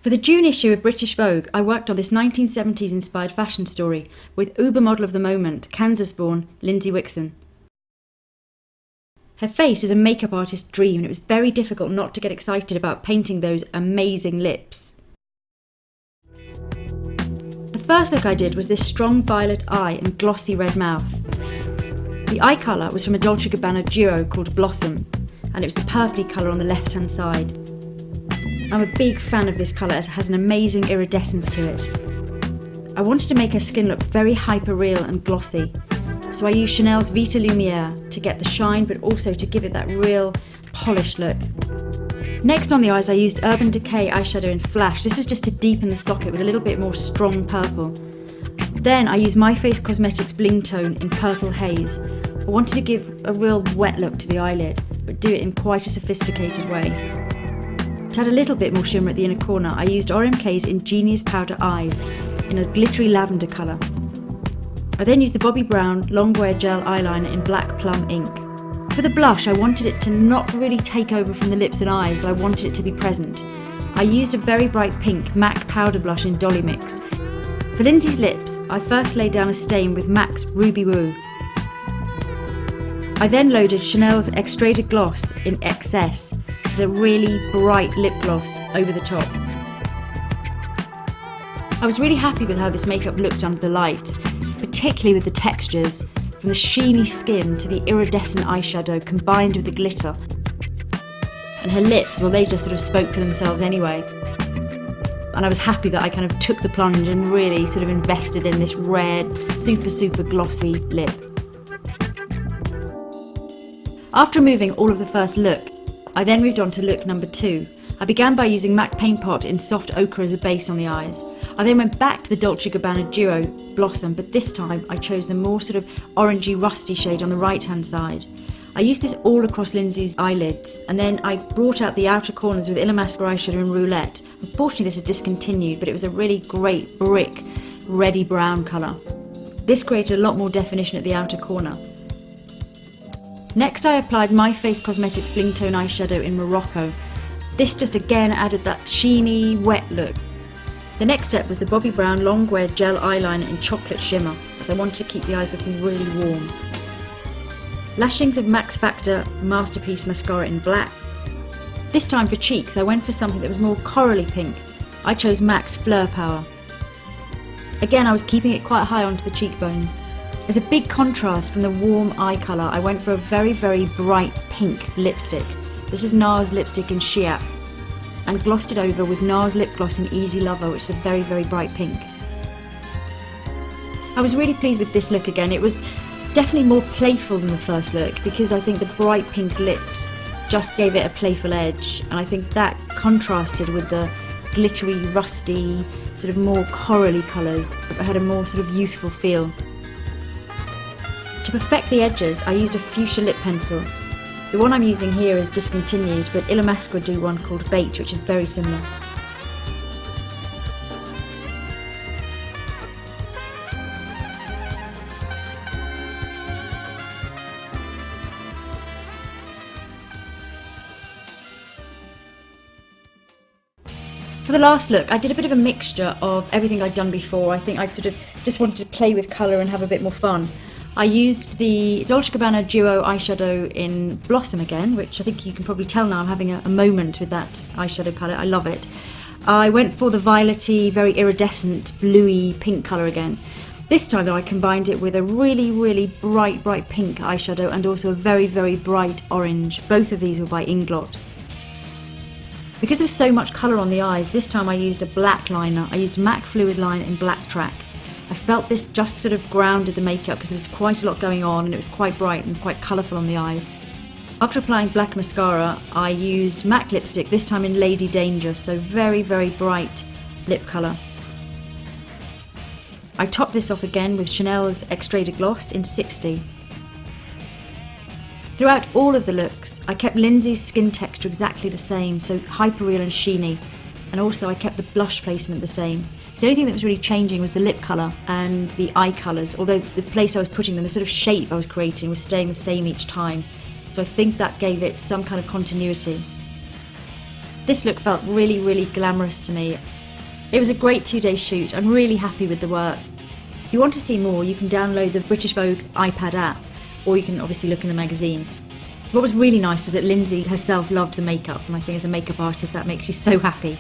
For the June issue of British Vogue, I worked on this 1970s inspired fashion story with uber model of the moment, Kansas-born Lindsay Wixson. Her face is a makeup artist's dream, and it was very difficult not to get excited about painting those amazing lips. The first look I did was this strong violet eye and glossy red mouth. The eye colour was from a Dolce & Gabbana duo called Blossom, and it was the purpley colour on the left-hand side. I'm a big fan of this colour as it has an amazing iridescence to it. I wanted to make her skin look very hyper-real and glossy, so I used Chanel's Vita Lumiere to get the shine but also to give it that real polished look. Next on the eyes I used Urban Decay eyeshadow in Flash. This was just to deepen the socket with a little bit more strong purple. Then I used My Face Cosmetics Bling Tone in Purple Haze. I wanted to give a real wet look to the eyelid, but do it in quite a sophisticated way. To add a little bit more shimmer at the inner corner, I used RMK's Ingenious Powder Eyes in a glittery lavender colour. I then used the Bobbi Brown Longwear Gel Eyeliner in Black Plum ink. For the blush, I wanted it to not really take over from the lips and eyes, but I wanted it to be present. I used a very bright pink MAC powder blush in Dolly Mix. For Lindsay's lips, I first laid down a stain with MAC's Ruby Woo. I then loaded Chanel's X-Rated Gloss in XS, which is a really bright lip gloss over the top. I was really happy with how this makeup looked under the lights, particularly with the textures, from the sheeny skin to the iridescent eyeshadow combined with the glitter. And her lips, well, they just sort of spoke for themselves anyway. And I was happy that I kind of took the plunge and really sort of invested in this red, super glossy lip. After removing all of the first look, I then moved on to look number 2. I began by using MAC Paint Pot in soft ochre as a base on the eyes. I then went back to the Dolce & Gabbana duo Blossom, but this time I chose the more sort of orangey rusty shade on the right hand side. I used this all across Lindsay's eyelids, and then I brought out the outer corners with Illamasqua eyeshadow in Roulette. Unfortunately this is discontinued, but it was a really great brick reddy brown colour. This created a lot more definition at the outer corner. Next I applied My Face Cosmetics Bling Tone eyeshadow in Morocco. This just again added that sheeny, wet look. The next step was the Bobbi Brown Longwear Gel Eyeliner in Chocolate Shimmer, as I wanted to keep the eyes looking really warm. Lashings of Max Factor Masterpiece Mascara in black. This time for cheeks I went for something that was more corally pink. I chose MAC's Fleur Power. Again I was keeping it quite high onto the cheekbones. As a big contrast from the warm eye colour, I went for a very bright pink lipstick. This is NARS lipstick in Chiap, and glossed it over with NARS lip gloss in Easy Lover, which is a very bright pink. I was really pleased with this look again. It was definitely more playful than the first look, because I think the bright pink lips just gave it a playful edge, and I think that contrasted with the glittery, rusty, sort of more corally colours that had a more sort of youthful feel. To perfect the edges, I used a fuchsia lip pencil. The one I'm using here is discontinued, but Illamasqua do one called Bait, which is very similar. For the last look, I did a bit of a mixture of everything I'd done before. I think I sort of just wanted to play with colour and have a bit more fun. I used the Dolce & Gabbana Duo eyeshadow in Blossom again, which I think you can probably tell now I'm having a moment with that eyeshadow palette. I love it. I went for the violety, very iridescent, bluey pink colour again. This time though I combined it with a really bright pink eyeshadow and also a very bright orange. Both of these were by Inglot. Because there was so much colour on the eyes, this time I used a black liner. I used MAC Fluid Line in Black Track. I felt this just sort of grounded the makeup because there was quite a lot going on and it was quite bright and quite colourful on the eyes. After applying black mascara, I used MAC lipstick, this time in Lady Danger, so very bright lip colour. I topped this off again with Chanel's X-Rated Gloss in 60. Throughout all of the looks, I kept Lindsay's skin texture exactly the same, so hyper real and sheeny, and also I kept the blush placement the same. So the only thing that was really changing was the lip colour and the eye colours, although the place I was putting them, the sort of shape I was creating was staying the same each time. So I think that gave it some kind of continuity. This look felt really, really glamorous to me. It was a great 2-day shoot. I'm really happy with the work. If you want to see more, you can download the British Vogue iPad app, or you can obviously look in the magazine. What was really nice was that Lindsay herself loved the makeup, and I think as a makeup artist that makes you so happy.